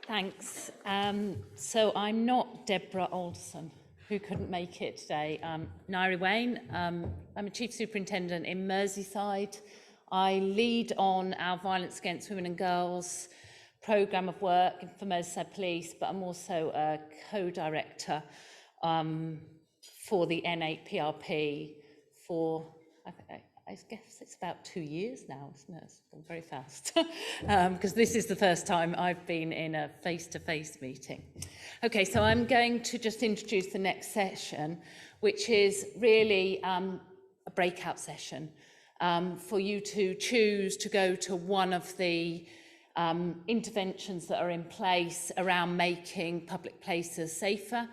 Thanks. So I'm not Deborah Alderson, who couldn't make it today. Ngaire Waine. I'm a Chief Superintendent in Merseyside. I lead on our Violence Against Women and Girls programme of work for Merseyside Police, but I'm also a co-director for the N8 PRP for, I guess it's about 2 years now, isn't it? It's gone very fast, because this is the first time I've been in a face-to-face meeting. Okay, so I'm going to just introduce the next session, which is really a breakout session for you to choose to go to one of the interventions that are in place around making public places safer.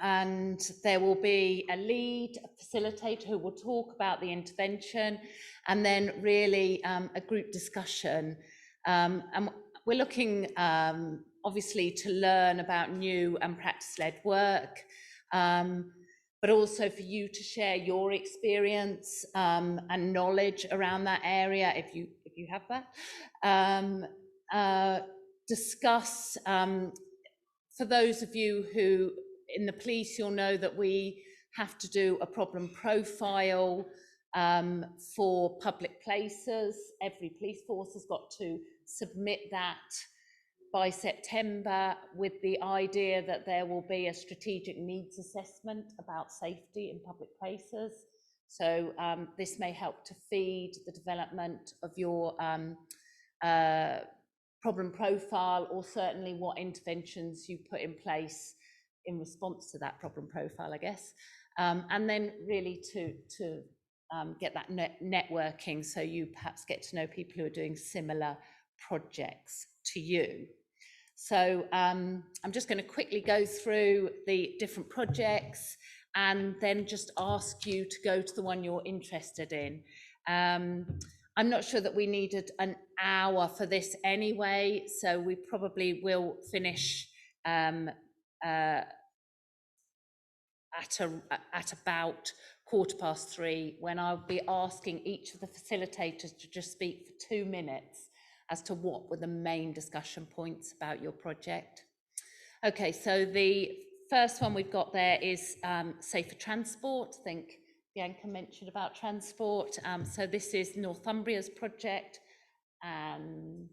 And there will be a lead, a facilitator who will talk about the intervention, and then really a group discussion. And we're looking obviously to learn about new and practice-led work, but also for you to share your experience and knowledge around that area, if you have that. Discuss. For those of you who in the police, you'll know that we have to do a problem profile for public places. Every police force has got to submit that by September, with the idea that there will be a strategic needs assessment about safety in public places. So this may help to feed the development of your problem profile, or certainly what interventions you put in place in response to that problem profile, I guess. And then really to get that networking, so you perhaps get to know people who are doing similar projects to you. So I'm just going to quickly go through the different projects and then just ask you to go to the one you're interested in. I'm not sure that we needed an hour for this anyway, so we probably will finish at about 3:15, when I'll be asking each of the facilitators to just speak for 2 minutes as to what were the main discussion points about your project. Okay, so the first one we've got there is safer transport. I think Bianca mentioned about transport. So this is Northumbria's project, and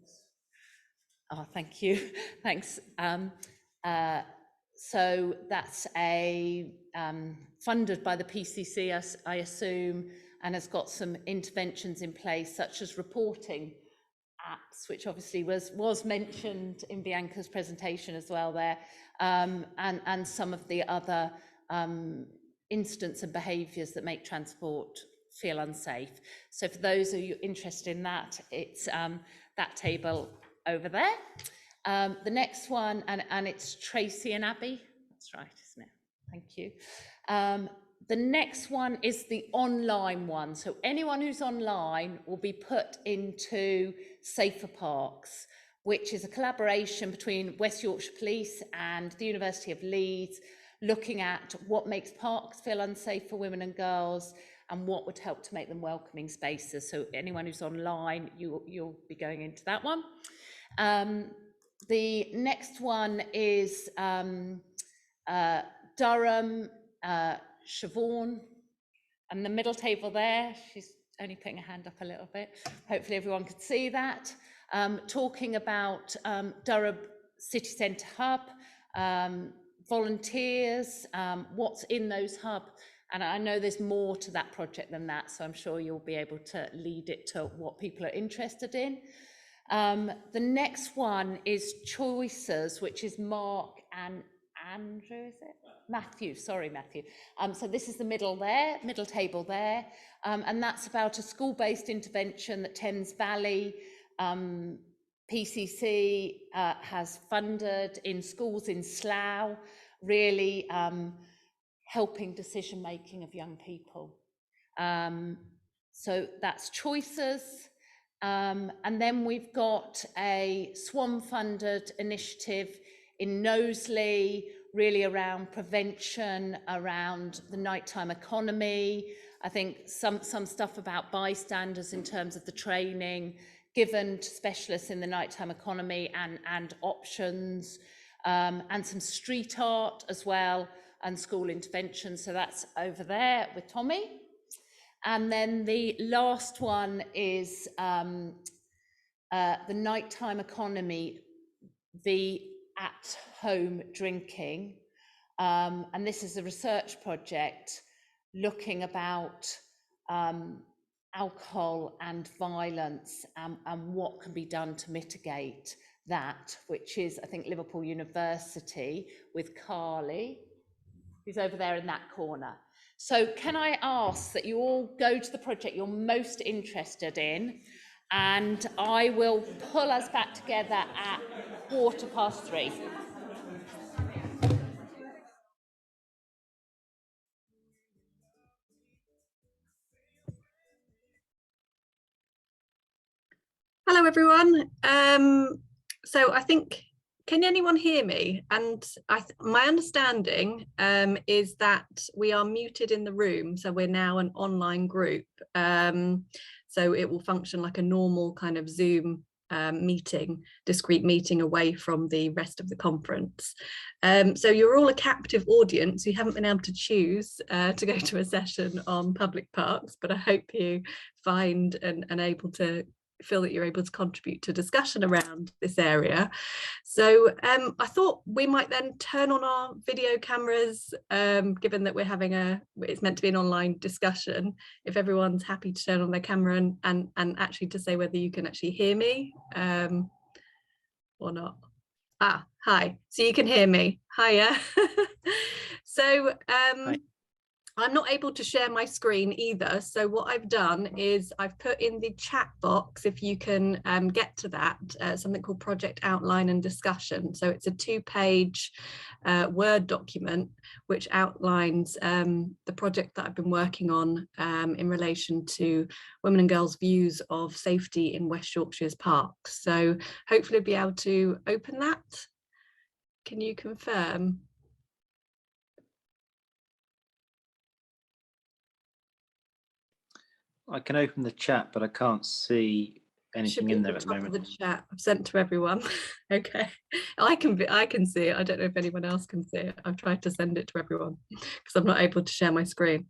thank you, thanks. So that's funded by the PCC, I assume, and has got some interventions in place, such as reporting apps, which obviously was mentioned in Bianca's presentation as well there, and some of the other incidents and behaviours that make transport feel unsafe. So for those of you interested in that, it's that table over there. The next one, and it's Tracy and Abby. That's right, isn't it? Thank you. The next one is the online one. So anyone who's online will be put into Safer Parks, which is a collaboration between West Yorkshire Police and the University of Leeds, looking at what makes parks feel unsafe for women and girls and what would help to make them welcoming spaces. So anyone who's online, you'll be going into that one. The next one is Durham, Siobhan, and the middle table there, she's only putting her hand up a little bit. Hopefully everyone could see that. Talking about Durham City Centre Hub, volunteers, what's in those hubs, and I know there's more to that project than that, so I'm sure you'll be able to lead it to what people are interested in. The next one is Choices, which is Mark and Andrew, is it? Matthew, sorry, Matthew. So this is the middle table there, and that's about a school-based intervention that Thames Valley PCC has funded in schools in Slough, really helping decision-making of young people. So that's Choices. And then we've got a SWAN-funded initiative in Knowsley, really around prevention, around the nighttime economy. I think some stuff about bystanders in terms of the training, given to specialists in the nighttime economy and options, and some street art as well, and school intervention. So that's over there with Tommy. And then the last one is the nighttime economy, the at-home drinking. And this is a research project looking about alcohol and violence, and what can be done to mitigate that, which is, I think, Liverpool University with Carly, who's over there in that corner. So can I ask that you all go to the project you're most interested in, and I will pull us back together at 3:15. Hello, everyone. So I think, can anyone hear me? And my understanding is that we are muted in the room. So we're now an online group. So it will function like a normal kind of Zoom meeting, discrete meeting away from the rest of the conference. So you're all a captive audience. You haven't been able to choose to go to a session on public parks, but I hope you find and able to feel that you're able to contribute to discussion around this area. So I thought we might then turn on our video cameras, given that we're having it's meant to be an online discussion, if everyone's happy to turn on their camera and actually to say whether you can actually hear me or not. Ah, hi, so you can hear me. Hiya. So hi. I'm not able to share my screen either. So what I've done is I've put in the chat box, if you can get to that, something called Project Outline and Discussion. So it's a 2-page Word document which outlines the project that I've been working on in relation to women and girls' views of safety in West Yorkshire's parks. So hopefully I'll be able to open that. Can you confirm? I can open the chat, but I can't see anything in there at the moment. The chat I've sent to everyone. Okay, I can see it. I don't know if anyone else can see it. I've tried to send it to everyone because I'm not able to share my screen.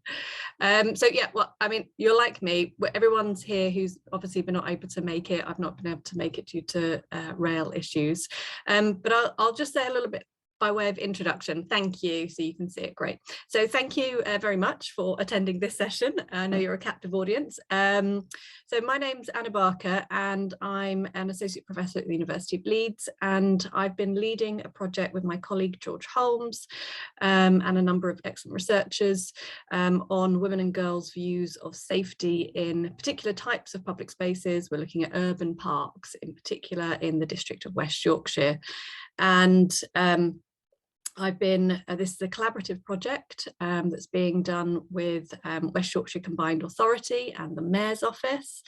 So yeah, well, I mean, you're like me. Everyone's here who's obviously been not able to make it. I've not been able to make it due to rail issues. But I'll just say a little bit by way of introduction. Thank you, so you can see it, great. So thank you very much for attending this session. I know you're a captive audience. So my name's Anna Barker and I'm an associate professor at the University of Leeds, and I've been leading a project with my colleague George Holmes and a number of excellent researchers on women and girls' views of safety in particular types of public spaces. We're looking at urban parks, in particular in the district of West Yorkshire. And this is a collaborative project that's being done with West Yorkshire Combined Authority and the Mayor's office,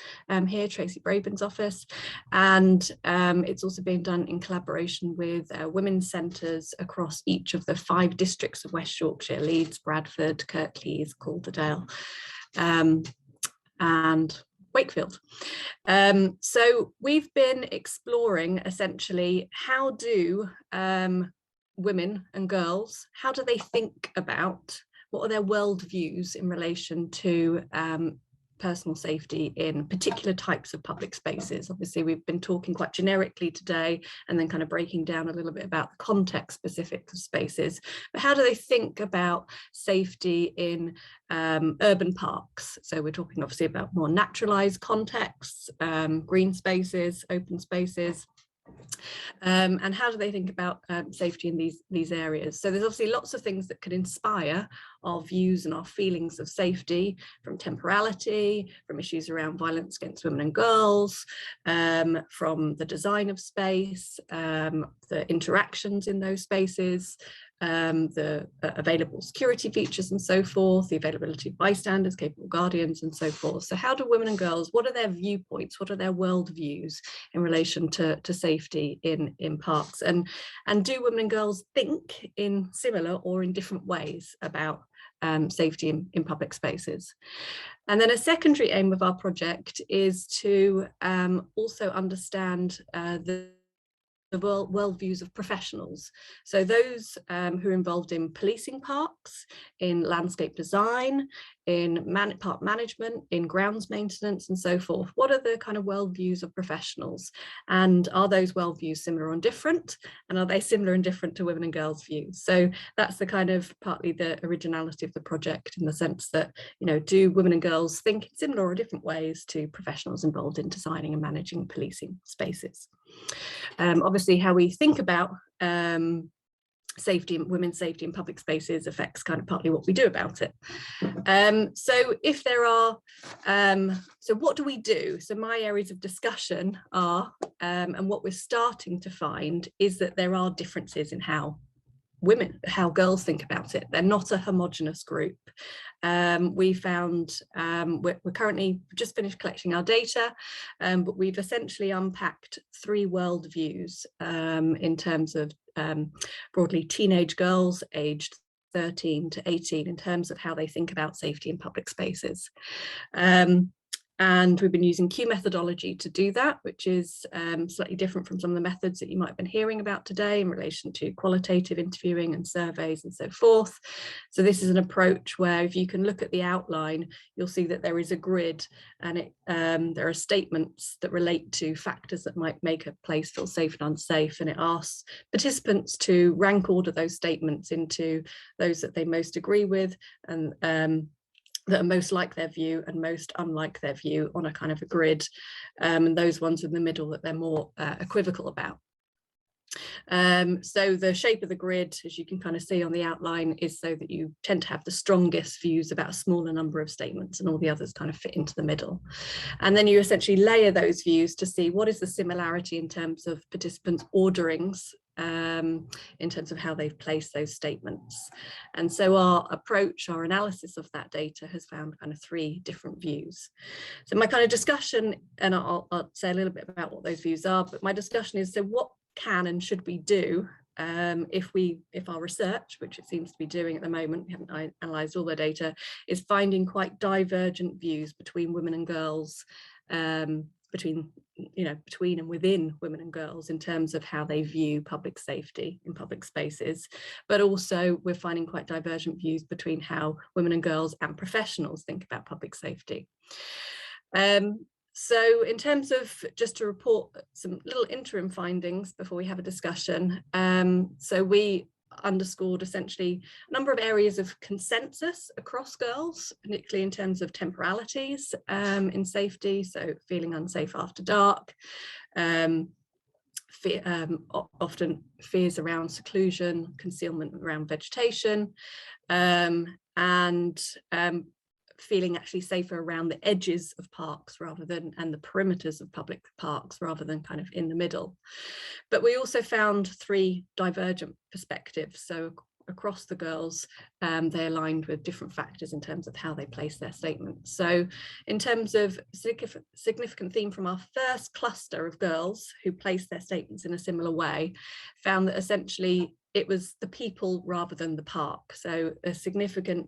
here, Tracy Braben's office. And it's also being done in collaboration with women's centres across each of the 5 districts of West Yorkshire: Leeds, Bradford, Kirklees, Calderdale, and Wakefield. So we've been exploring essentially how do women and girls, how do they think about, what are their worldviews in relation to personal safety in particular types of public spaces. Obviously, we've been talking quite generically today and then kind of breaking down a little bit about the context specific of spaces, but how do they think about safety in urban parks? So we're talking obviously about more naturalized contexts, green spaces, open spaces. And how do they think about safety in these areas? So there's obviously lots of things that could inspire our views and our feelings of safety, from temporality, from issues around violence against women and girls, from the design of space, the interactions in those spaces, the available security features and so forth, the availability of bystanders, capable guardians and so forth. So how do women and girls, what are their viewpoints, what are their worldviews in relation to safety in parks? And do women and girls think in similar or in different ways about safety in public spaces. And then a secondary aim of our project is to also understand the worldviews of professionals. So those who are involved in policing parks, in landscape design, in park management, in grounds maintenance and so forth. What are the kind of worldviews of professionals? And are those worldviews similar and different? And are they similar and different to women and girls' views? So that's the kind of partly the originality of the project, in the sense that, you know, do women and girls think in similar or different ways to professionals involved in designing and managing policing spaces? Obviously, how we think about women's safety in public spaces affects kind of partly what we do about it. So if there are, so what do we do? So my areas of discussion are, and what we're starting to find is that there are differences in how girls think about it. They're not a homogenous group. We found, we're currently just finished collecting our data, but we've essentially unpacked 3 worldviews in terms of broadly teenage girls aged 13 to 18 in terms of how they think about safety in public spaces. And we've been using Q methodology to do that, which is slightly different from some of the methods that you might have been hearing about today in relation to qualitative interviewing and surveys and so forth. So this is an approach where, if you can look at the outline, you'll see that there is a grid, and there are statements that relate to factors that might make a place feel safe and unsafe. And it asks participants to rank order those statements into those that they most agree with, and that are most like their view and most unlike their view on a kind of a grid, and those ones in the middle that they're more equivocal about. So the shape of the grid, as you can kind of see on the outline, is so that you tend to have the strongest views about a smaller number of statements, and all the others kind of fit into the middle. And then you essentially layer those views to see what is the similarity in terms of participants' orderings, in terms of how they've placed those statements. And so our approach, our analysis of that data has found kind of 3 different views. So my kind of discussion, and I'll say a little bit about what those views are, but my discussion is, so what can and should we do if our research, which it seems to be doing at the moment, we haven't analysed all the data, is finding quite divergent views between women and girls, between and within women and girls in terms of how they view public safety in public spaces, but also we're finding quite divergent views between how women and girls and professionals think about public safety. So in terms of, just to report some little interim findings before we have a discussion, so we underscored essentially a number of areas of consensus across girls, particularly in terms of temporalities in safety, so feeling unsafe after dark, often fears around seclusion, concealment around vegetation, and feeling actually safer around the edges of parks rather than, and the perimeters of public parks rather than kind of in the middle. But we also found 3 divergent perspectives. So across the girls, they aligned with different factors in terms of how they place their statements. So in terms of significant theme from our first cluster of girls who placed their statements in a similar way, found that essentially it was the people rather than the park. So a significant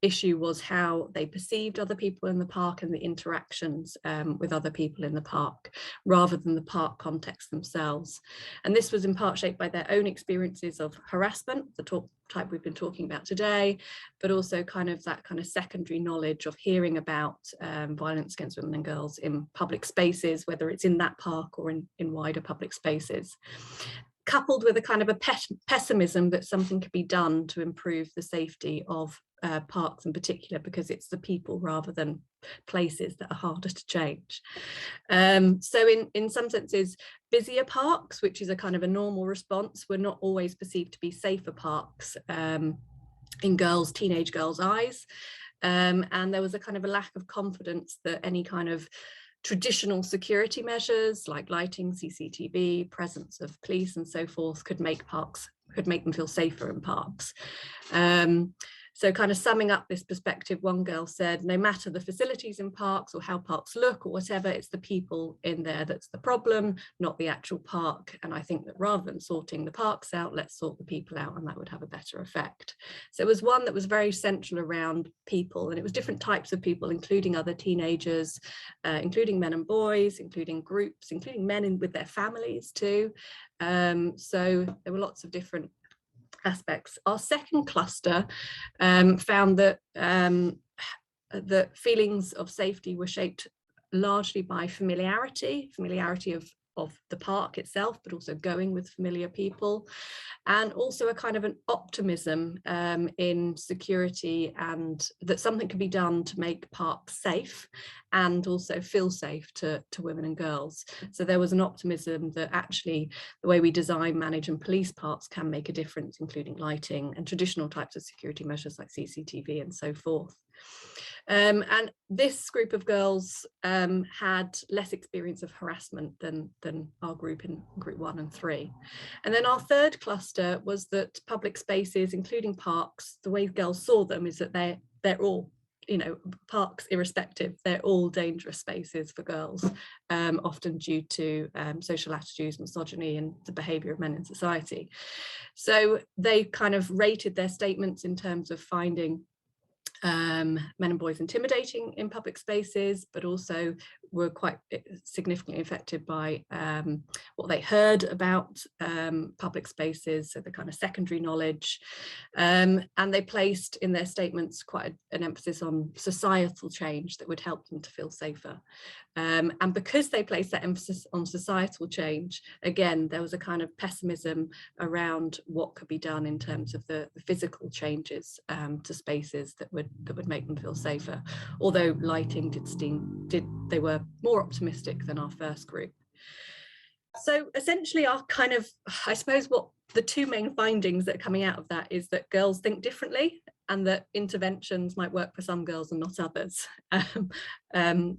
issue was how they perceived other people in the park and the interactions with other people in the park rather than the park context themselves. And this was in part shaped by their own experiences of harassment, the type we've been talking about today, but also kind of that kind of secondary knowledge of hearing about violence against women and girls in public spaces, whether it's in that park or in wider public spaces, coupled with a kind of a pessimism that something could be done to improve the safety of parks in particular, because it's the people rather than places that are harder to change. So in some senses, busier parks, which is a kind of a normal response, were not always perceived to be safer parks in teenage girls' eyes. And there was a kind of a lack of confidence that any kind of traditional security measures like lighting, CCTV, presence of police and so forth could make them feel safer in parks. So kind of summing up this perspective, one girl said, no matter the facilities in parks or how parks look or whatever, it's the people in there that's the problem, not the actual park. And I think that rather than sorting the parks out, let's sort the people out, and that would have a better effect. So it was one that was very central around people, and it was different types of people, including other teenagers, including men and boys, including groups, including men with their families too. So there were lots of different aspects. Our second cluster found that the feelings of safety were shaped largely by familiarity of the park itself, but also going with familiar people, and also a kind of an optimism in security, and that something could be done to make parks safe and also feel safe to women and girls. So there was an optimism that actually the way we design, manage and police parks can make a difference, including lighting and traditional types of security measures like CCTV and so forth. And this group of girls had less experience of harassment than our group in group 1 and 3. And then our third cluster was that public spaces, including parks, the way girls saw them is that they're all, you know, parks irrespective, they're all dangerous spaces for girls, often due to social attitudes, misogyny and the behaviour of men in society. So they kind of rated their statements in terms of finding men and boys intimidating in public spaces, but also were quite significantly affected by what they heard about public spaces, so the kind of secondary knowledge, and they placed in their statements quite an emphasis on societal change that would help them to feel safer. And because they placed that emphasis on societal change, again, there was a kind of pessimism around what could be done in terms of the physical changes to spaces that would make them feel safer. Although lighting they were more optimistic than our first group. So essentially our kind of, I suppose what the two main findings that are coming out of that is that girls think differently and that interventions might work for some girls and not others.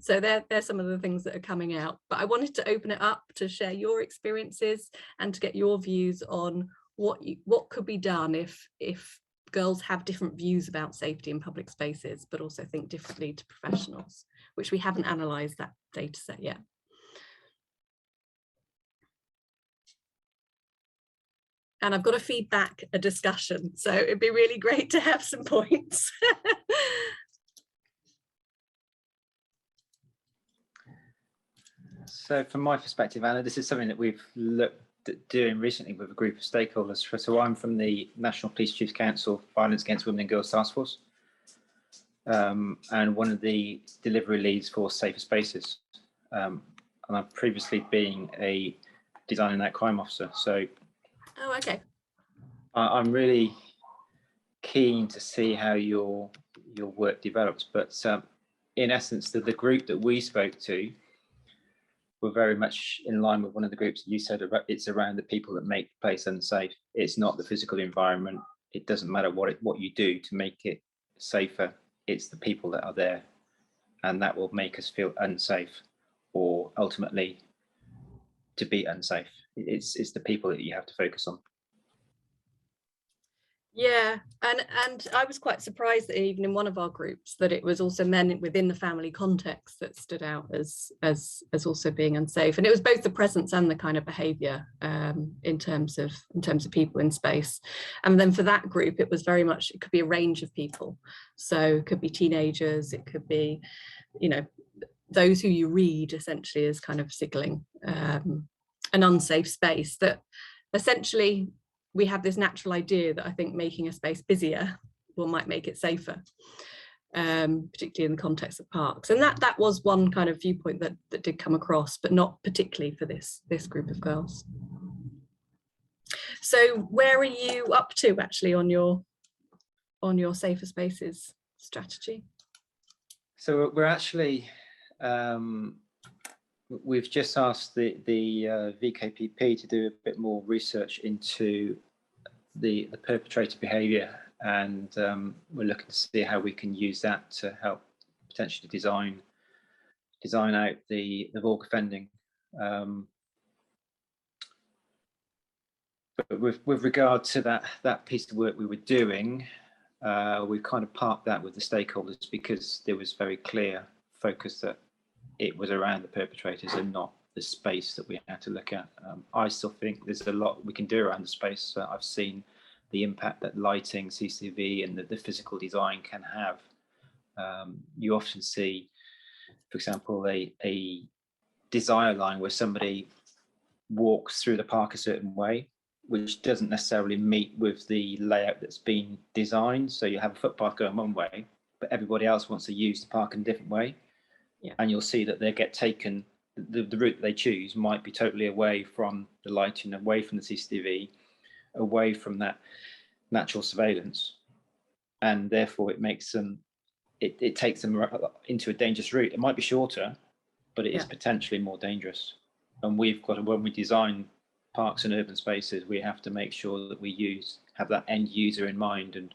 So they're some of the things that are coming out. But I wanted to open it up to share your experiences and to get your views on what could be done if girls have different views about safety in public spaces, but also think differently to professionals, which we haven't analysed that data set yet. And I've got to feed back a discussion, so it'd be really great to have some points. So from my perspective, Anna, this is something that we've looked at doing recently with a group of stakeholders. So I'm from the National Police Chiefs Council Violence Against Women and Girls Task Force, and one of the delivery leads for Safer Spaces. And I've previously been a design and act crime officer. So Oh, okay. I'm really keen to see how your work develops. But in essence, the group that we spoke to were very much in line with one of the groups you said about. It's around the people that make the place unsafe. It's not the physical environment. It doesn't matter what you do to make it safer. It's the people that are there, and that will make us feel unsafe, or ultimately to be unsafe. It's the people that you have to focus on. Yeah, and I was quite surprised that even in one of our groups that it was also men within the family context that stood out as also being unsafe, and it was both the presence and the kind of behaviour in terms of people in space. And then for that group, it was very much, it could be a range of people, so it could be teenagers, it could be, you know, those who you read essentially as kind of signaling an unsafe space, that essentially we have this natural idea that I think making a space busier might make it safer, particularly in the context of parks. And that was one kind of viewpoint that did come across, but not particularly for this group of girls. So where are you up to actually on your safer spaces strategy? So we're actually, we've just asked the VKPP to do a bit more research into the perpetrator behaviour, and we're looking to see how we can use that to help potentially design out the VAWG offending. But with regard to that piece of work we were doing, We kind of parked that with the stakeholders because there was very clear focus that it was around the perpetrators and not the space that we had to look at. I still think there's a lot we can do around the space. I've seen the impact that lighting, CCTV, and the physical design can have. You often see, for example, a desire line where somebody walks through the park a certain way, which doesn't necessarily meet with the layout that's been designed. So you have a footpath going one way, but everybody else wants to use the park in a different way. Yeah. And you'll see that they get taken, the route that they choose might be totally away from the lighting, away from the CCTV, away from that natural surveillance. And therefore it makes them, it takes them into a dangerous route. It might be shorter, but it is potentially more dangerous. And we've got to, when we design parks and urban spaces, we have to make sure that we have that end user in mind and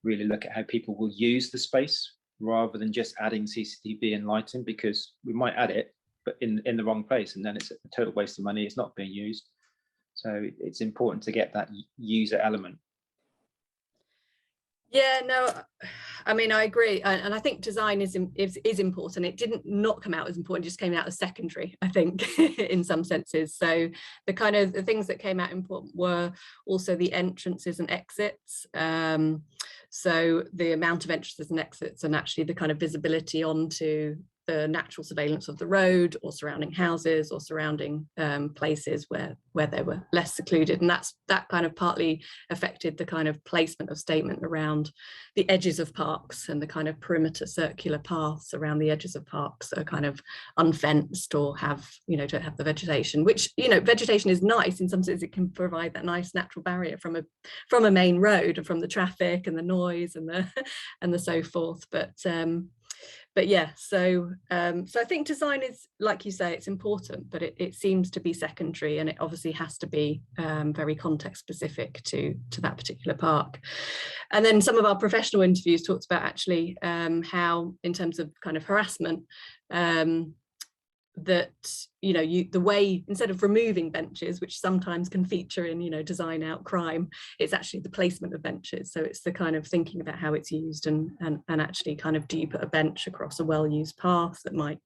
really look at how people will use the space rather than just adding CCTV and lighting, because we might add it, but in the wrong place, and then it's a total waste of money. It's not being used. So it's important to get that user element. Yeah, no, I mean, I agree. And I think design is important. It didn't not come out as important, it just came out as secondary, I think, in some senses. So the things that came out important were also the entrances and exits. So the amount of entrances and exits, and actually the kind of visibility onto the natural surveillance of the road or surrounding houses or surrounding places where they were less secluded. And that kind of partly affected the kind of placement of statement around the edges of parks and the kind of perimeter circular paths around the edges of parks that are kind of unfenced or have, don't have the vegetation, which, vegetation is nice in some sense. It can provide that nice natural barrier from a main road and from the traffic and the noise and the so forth. But yeah, so I think design is, like you say, it's important, but it seems to be secondary, and it obviously has to be very context specific to that particular park. And then some of our professional interviews talked about actually how, in terms of kind of harassment, that the way, instead of removing benches, which sometimes can feature in design out crime, it's actually the placement of benches. So it's the kind of thinking about how it's used and actually kind of, do you put a bench across a well-used path that might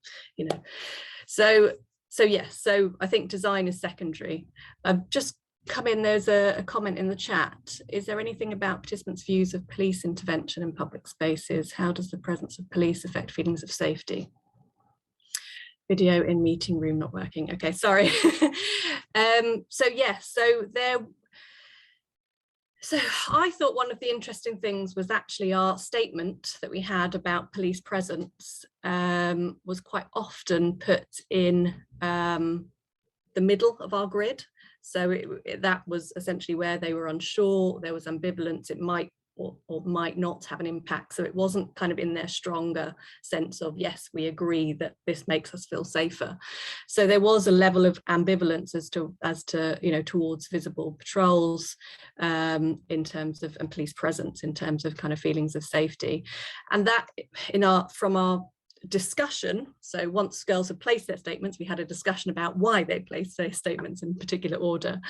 so yes, so I think design is secondary. I've just come in, there's a comment in the chat. Is there anything about participants' views of police intervention in public spaces? How does the presence of police affect feelings of safety? Video in meeting room not working. Okay, sorry. So I thought one of the interesting things was actually our statement that we had about police presence was quite often put in the middle of our grid. So that was essentially where they were unsure, there was ambivalence, it might or might not have an impact. So it wasn't kind of in their stronger sense of, yes, we agree that this makes us feel safer. So there was a level of ambivalence as to towards visible patrols in terms of, and police presence in terms of kind of feelings of safety. And that from our discussion, so once girls had placed their statements, we had a discussion about why they placed their statements in particular order.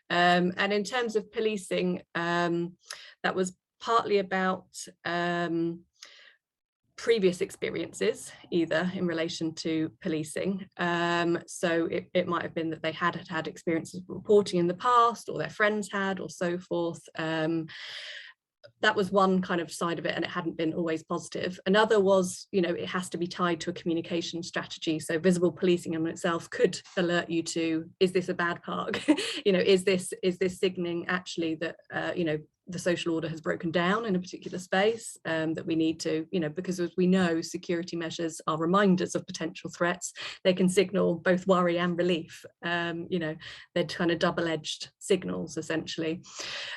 And in terms of policing, that was partly about previous experiences, either in relation to policing. So it might have been that they had experiences of reporting in the past, or their friends had, or so forth. That was one kind of side of it, and it hadn't been always positive. Another was, it has to be tied to a communication strategy. So visible policing in itself could alert you to, is this a bad park? Is this signaling actually that, the social order has broken down in a particular space, that we need to, because as we know, security measures are reminders of potential threats. They can signal both worry and relief. They're kind of double-edged signals, essentially.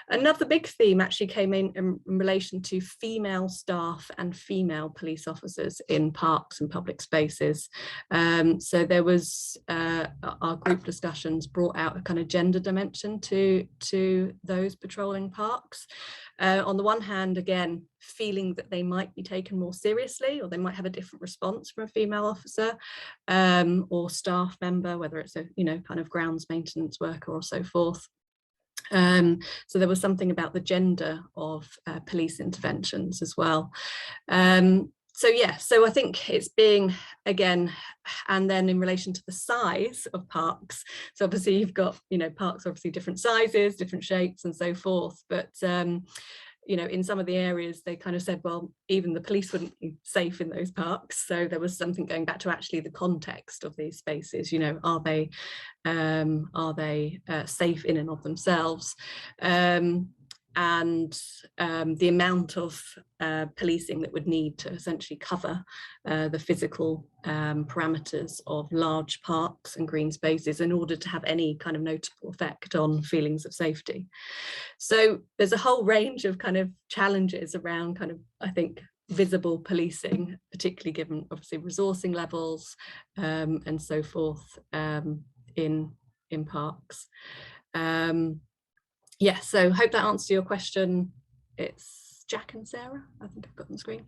Another big theme actually came in relation to female staff and female police officers in parks and public spaces. So there was, our group discussions brought out a kind of gender dimension to those patrolling parks. On the one hand, again, feeling that they might be taken more seriously, or they might have a different response from a female officer or staff member, whether it's a kind of grounds maintenance worker or so forth. So there was something about the gender of police interventions as well. So yeah, so I think it's being, again, and then in relation to the size of parks, so obviously you've got, you know, parks are obviously different sizes, different shapes and so forth, but you know, in some of the areas they kind of said, well, even the police wouldn't be safe in those parks. So there was something going back to actually the context of these spaces, you know, are they safe in and of themselves? And the amount of policing that would need to essentially cover the physical parameters of large parks and green spaces in order to have any kind of notable effect on feelings of safety. So there's a whole range of kind of challenges around kind of, I think, visible policing, particularly given obviously resourcing levels and so forth in parks. Yeah, so hope that answers your question. It's Jack and Sarah, I think I've got on the screen.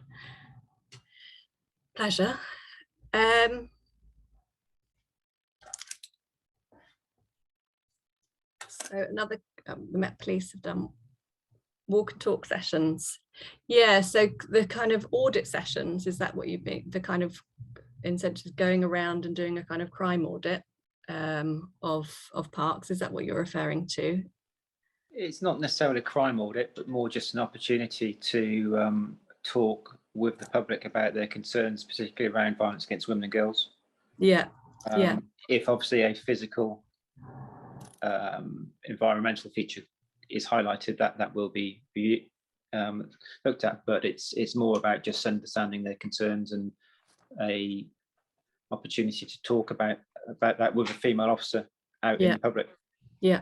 Pleasure. So another, the Met Police have done walk and talk sessions. Yeah, so the kind of audit sessions, is that what you mean? The kind of incentives going around and doing a kind of crime audit of parks, is that what you're referring to? It's not necessarily a crime audit, but more just an opportunity to talk with the public about their concerns, particularly around violence against women and girls. Yeah, yeah. If obviously a physical environmental feature is highlighted, that will be looked at, but it's more about just understanding their concerns and a opportunity to talk about that with a female officer out in the public. Yeah.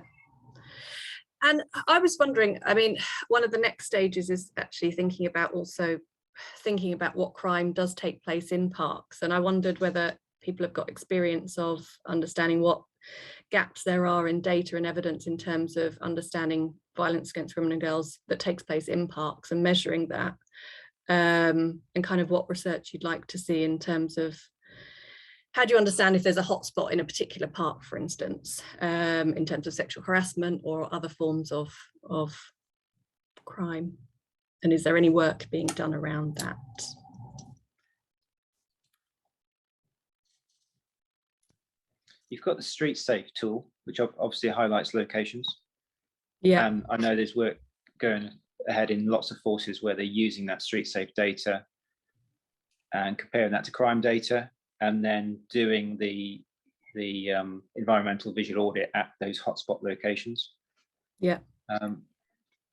And I was wondering, I mean, one of the next stages is actually thinking about what crime does take place in parks. And I wondered whether people have got experience of understanding what gaps there are in data and evidence in terms of understanding violence against women and girls that takes place in parks and measuring that, and kind of what research you'd like to see in terms of how do you understand if there's a hotspot in a particular park, for instance, in terms of sexual harassment or other forms of crime? And is there any work being done around that? You've got the Street Safe tool, which obviously highlights locations. Yeah. And I know there's work going ahead in lots of forces where they're using that Street Safe data and comparing that to crime data, and then doing the environmental visual audit at those hotspot locations. Yeah.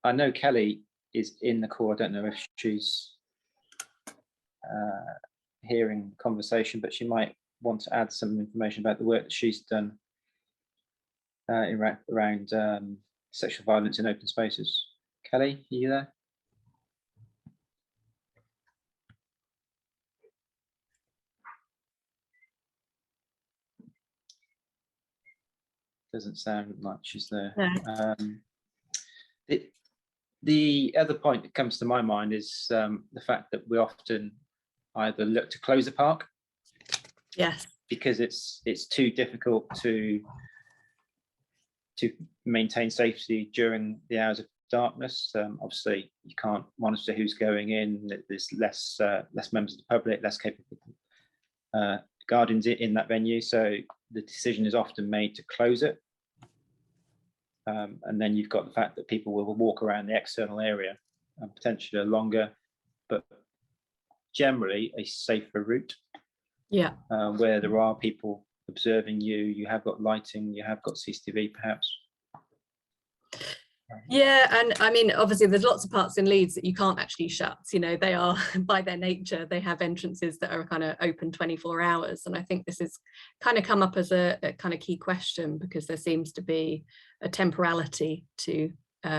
I know Kelly is in the call. I don't know if she's hearing the conversation, but she might want to add some information about the work that she's done around sexual violence in open spaces. Kelly, are you there? Doesn't sound like she's there. No. The other point that comes to my mind is the fact that we often either look to close a park, yes, because it's too difficult to maintain safety during the hours of darkness. Obviously, you can't monitor who's going in. There's less members of the public, less capable guardians in that venue. So the decision is often made to close it. And then you've got the fact that people will walk around the external area, potentially a longer, but generally a safer route. Yeah. Where there are people observing you, you have got lighting, you have got CCTV perhaps. Yeah, and I mean, obviously there's lots of parts in Leeds that you can't actually shut, you know, they are, by their nature, they have entrances that are kind of open 24 hours. And I think this has kind of come up as a kind of key question, because there seems to be a temporality to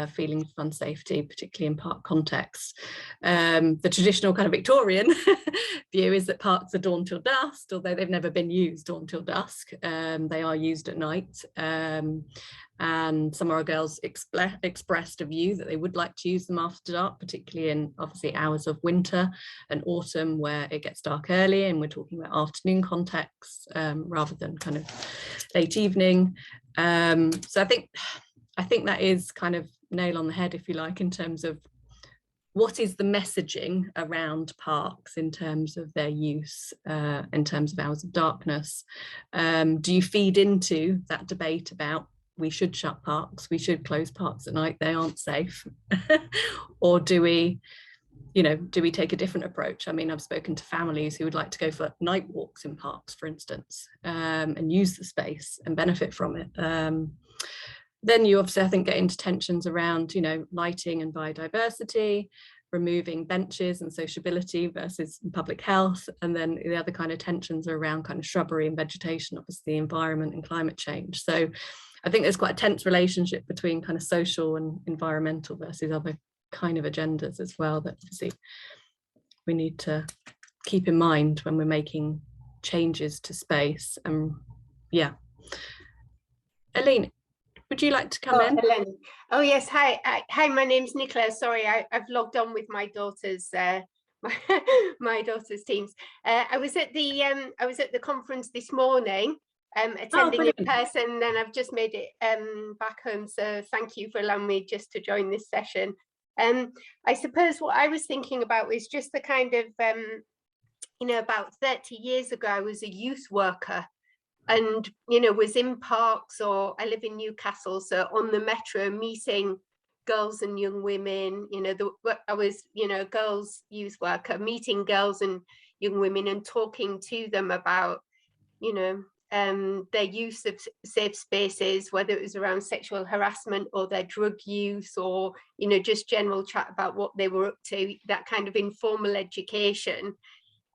feelings of unsafety, particularly in park contexts. The traditional kind of Victorian view is that parks are dawn till dusk, although they've never been used dawn till dusk. They are used at night. And some of our girls expressed a view that they would like to use them after dark, particularly in obviously hours of winter and autumn where it gets dark early, and we're talking about afternoon contexts rather than kind of late evening. So I think I think that is kind of nail on the head, if you like, in terms of what is the messaging around parks in terms of their use, in terms of hours of darkness. Do you feed into that debate about we should shut parks, we should close parks at night, they aren't safe? Or do we, do we take a different approach? I mean, I've spoken to families who would like to go for night walks in parks, for instance, and use the space and benefit from it. Then you obviously, I think, get into tensions around, lighting and biodiversity, removing benches and sociability versus public health. And then the other kind of tensions are around kind of shrubbery and vegetation, obviously environment and climate change. So I think there's quite a tense relationship between kind of social and environmental versus other kind of agendas as well, that obviously we need to keep in mind when we're making changes to space. Yeah. Elaine, would you like to come in? Helen. Oh yes, hi, my name's Nicola. Sorry, I've logged on with my daughter's my daughter's teams. I was at the conference this morning, attending in person, and I've just made it back home. So thank you for allowing me just to join this session. I suppose what I was thinking about was just the kind of about 30 years ago, I was a youth worker. And, was in parks, or I live in Newcastle, so on the metro, meeting girls and young women, I was, girls youth worker, meeting girls and young women and talking to them about, their use of safe spaces, whether it was around sexual harassment or their drug use, or, just general chat about what they were up to, that kind of informal education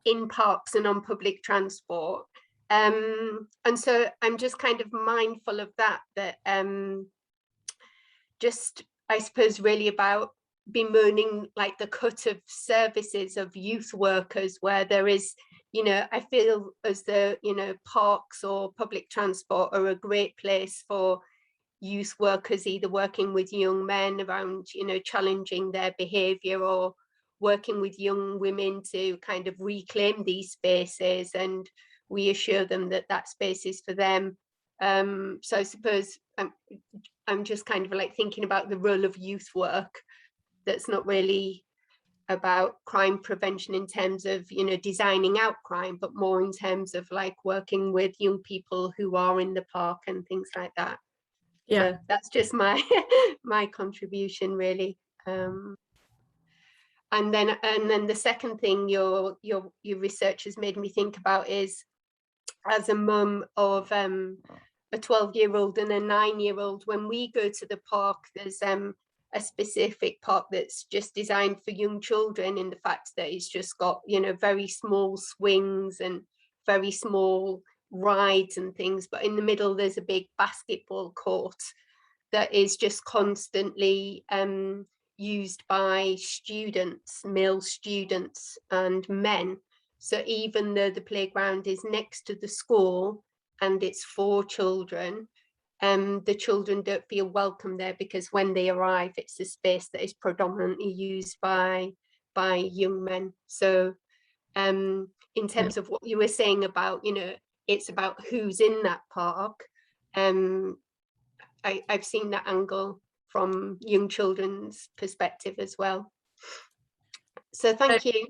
in parks and on public transport. And so I'm just kind of mindful of that just, I suppose, really about bemoaning like the cut of services of youth workers, where there is, I feel as though, parks or public transport are a great place for youth workers, either working with young men around, challenging their behaviour, or working with young women to kind of reclaim these spaces and reassure them that that space is for them. So I suppose I'm just kind of like thinking about the role of youth work that's not really about crime prevention in terms of, designing out crime, but more in terms of like working with young people who are in the park and things like that. Yeah, so that's just my my contribution really. And then the second thing your research has made me think about is, as a mum of a 12-year-old and a 9-year-old, when we go to the park, there's a specific park that's just designed for young children, in the fact that it's just got, very small swings and very small rides and things, but in the middle there's a big basketball court that is just constantly used by students, male students and men. So even though the playground is next to the school and it's for children, the children don't feel welcome there, because when they arrive, it's a space that is predominantly used by young men. So in terms of what you were saying about, it's about who's in that park, I've seen that angle from young children's perspective as well. So thank you.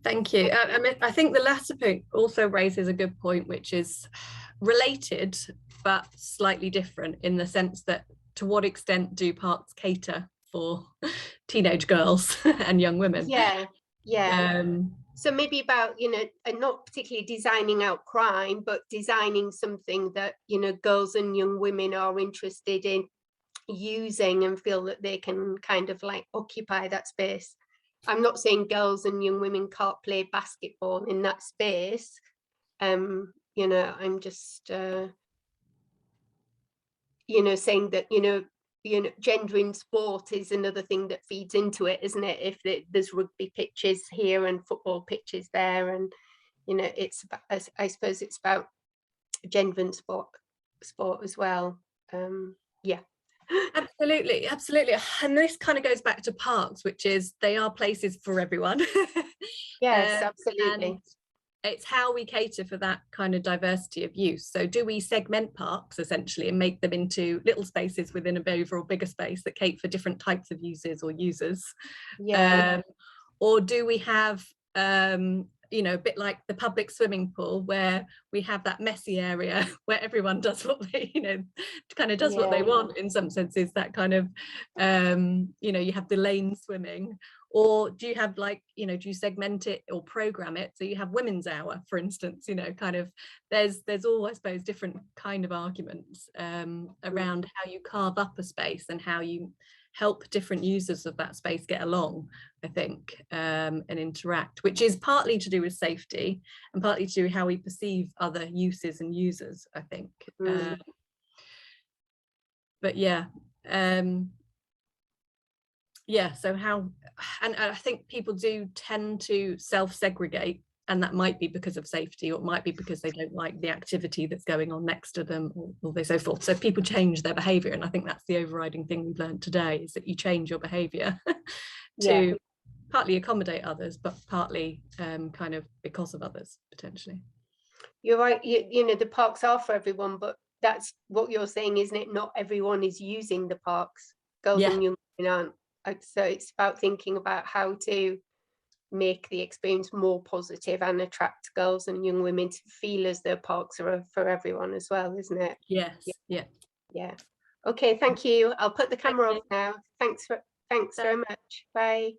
Thank you. I mean, I think the latter point also raises a good point, which is related but slightly different, in the sense that to what extent do parks cater for teenage girls and young women? Yeah. So maybe about, and not particularly designing out crime, but designing something that, girls and young women are interested in using and feel that they can kind of like occupy that space. I'm not saying girls and young women can't play basketball in that space. I'm just, saying that, gender in sport is another thing that feeds into it, isn't it? If there's rugby pitches here and football pitches there, and, it's about, I suppose it's about gender in sport as well. Yeah. Absolutely. And this kind of goes back to parks, which is they are places for everyone. Yes, absolutely. it's how we cater for that kind of diversity of use. So do we segment parks essentially and make them into little spaces within an overall bigger space that cater for different types of users or users? Yeah. Or do we have, you know, a bit like the public swimming pool where we have that messy area where everyone does what they, you know, kind of does what they want in some senses, that kind of, you know, you have the lane swimming. Or do you have, like, you know, do you segment it or program it so you have women's hour, for instance? You know, kind of there's all, I suppose, different kind of arguments around how you carve up a space and how you help different users of that space get along, I think, and interact, which is partly to do with safety and partly to do with how we perceive other uses and users, I think. But yeah, yeah, so how, and I think people do tend to self-segregate, and that might be because of safety, or it might be because they don't like the activity that's going on next to them, or so forth. So people change their behaviour, and I think that's the overriding thing we've learned today, is that you change your behaviour to partly accommodate others, but partly kind of because of others, potentially. You're right, you know, the parks are for everyone, but that's what you're saying, isn't it? Not everyone is using the parks. Girls and young women aren't. So it's about thinking about how to make the experience more positive and attract girls and young women to feel as though parks are for everyone as well, isn't it? Yes. Yeah. Okay, thank you. I'll put the camera off now. Thanks very much. Bye.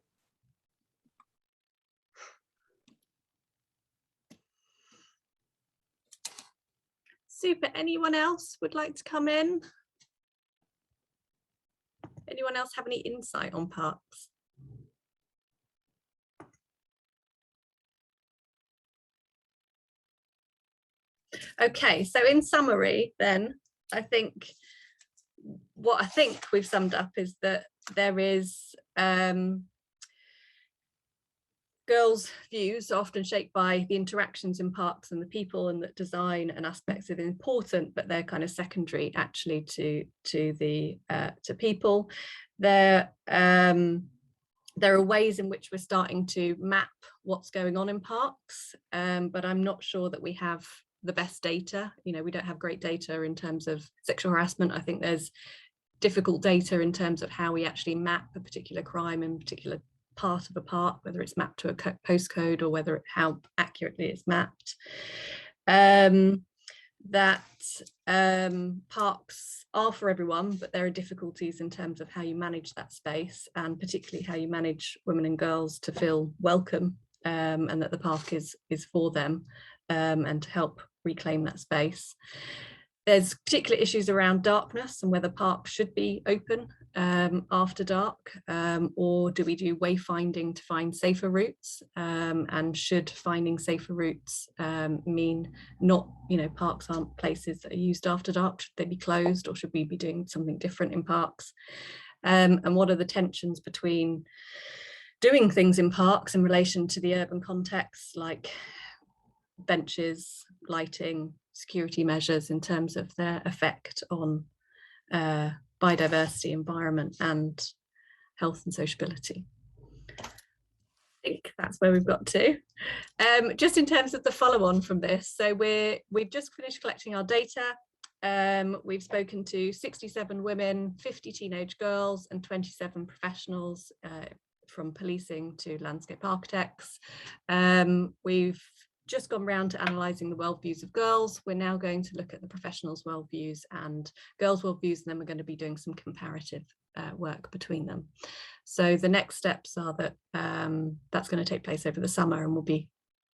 Super. Anyone else would like to come in? Anyone else have any insight on parks? Okay, so in summary then, I think what I think we've summed up is that there is girls' views are often shaped by the interactions in parks and the people, and that design and aspects are important, but they're kind of secondary actually to people. There are ways in which we're starting to map what's going on in parks, but I'm not sure that we have the best data. You know, we don't have great data in terms of sexual harassment. I think there's difficult data in terms of how we actually map a particular crime in a particular part of a park, whether it's mapped to a postcode or whether how accurately it's mapped. Parks are for everyone, but there are difficulties in terms of how you manage that space, and particularly how you manage women and girls to feel welcome, and that the park is for them, and to help reclaim that space. There's particular issues around darkness and whether parks should be open after dark, or do we do wayfinding to find safer routes, and should finding safer routes mean not, you know, parks aren't places that are used after dark, should they be closed, or should we be doing something different in parks, and what are the tensions between doing things in parks in relation to the urban context, like benches, lighting, security measures, in terms of their effect on biodiversity, environment and health and sociability. I think that's where we've got to. Just in terms of the follow-on from this, so we've just finished collecting our data. We've spoken to 67 women, 50 teenage girls and 27 professionals, from policing to landscape architects. We've just gone round to analysing the worldviews of girls. We're now going to look at the professionals' worldviews and girls' worldviews, and then we're going to be doing some comparative work between them. So the next steps are that that's going to take place over the summer, and we'll be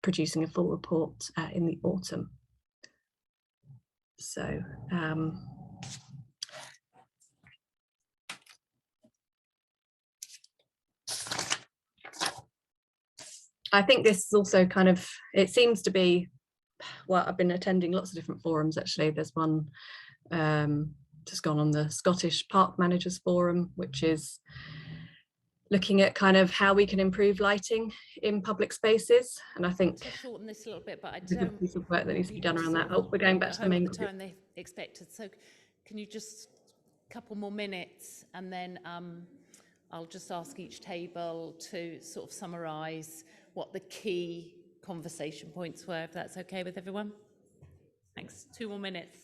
producing a full report in the autumn. So I think this is also kind of, it seems to be, well, I've been attending lots of different forums actually. There's one just gone on, the Scottish Park Managers Forum, which is looking at kind of how we can improve lighting in public spaces. And I think to shorten this a little bit, but I there's a don't good piece of work that needs to be done around that. sort of Oh, we're going back to the main time they expected. So can you just a couple more minutes, and then I'll just ask each table to sort of summarise what the key conversation points were, if that's okay with everyone. Thanks. 2 more minutes.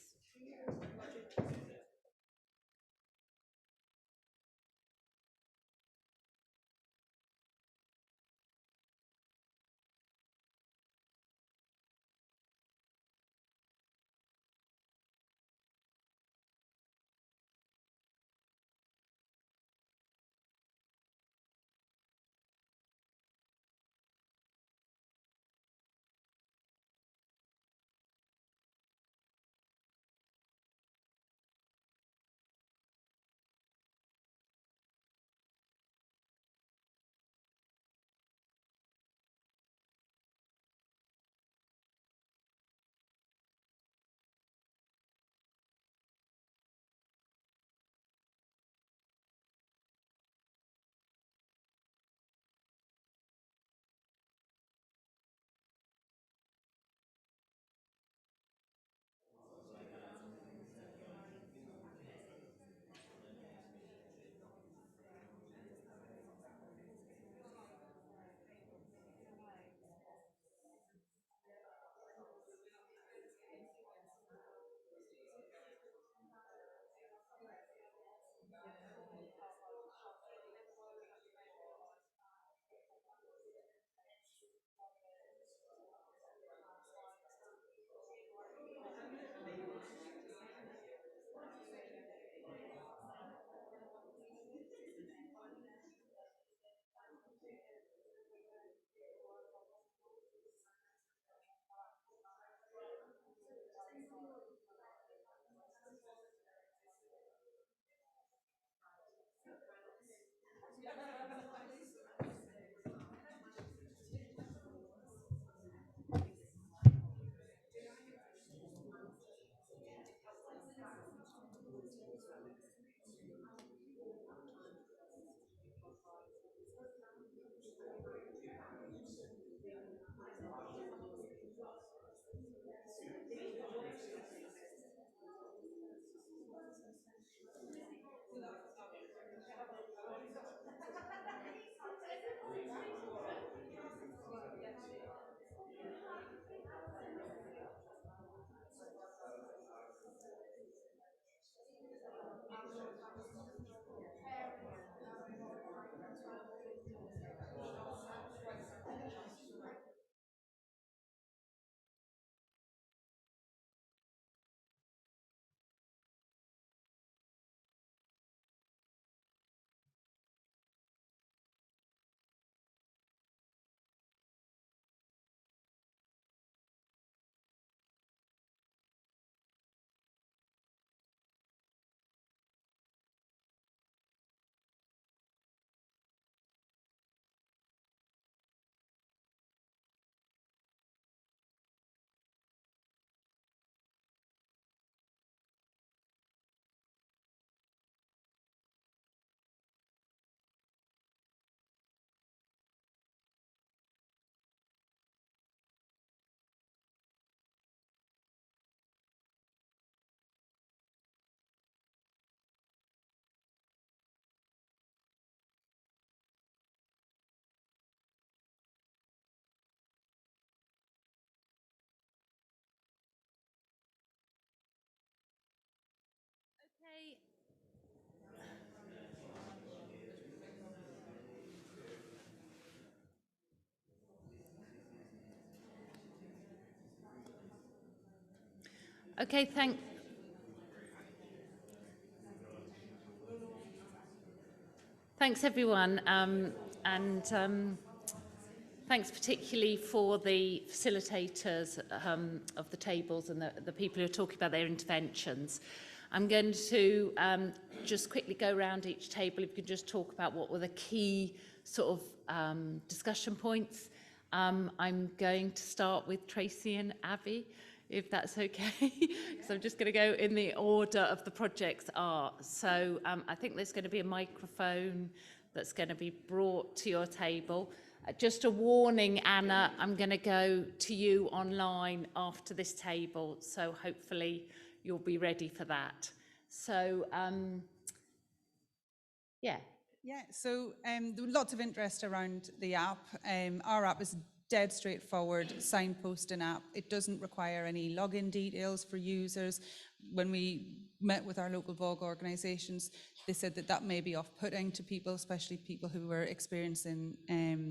Okay. Okay, thanks everyone, and thanks particularly for the facilitators of the tables and the people who are talking about their interventions. I'm going to just quickly go around each table. If you could just talk about what were the key sort of discussion points. I'm going to start with Tracy and Abby, if that's okay. So I'm just going to go in the order of the projects are. So I think there's going to be a microphone that's going to be brought to your table. Just a warning, Anna, I'm going to go to you online after this table, so hopefully you'll be ready for that. So, yeah. Yeah, so there was lots of interest around the app. Our app is dead straightforward signposting app. It doesn't require any login details for users. When we met with our local VAWG organisations, they said that that may be off-putting to people, especially people who were experiencing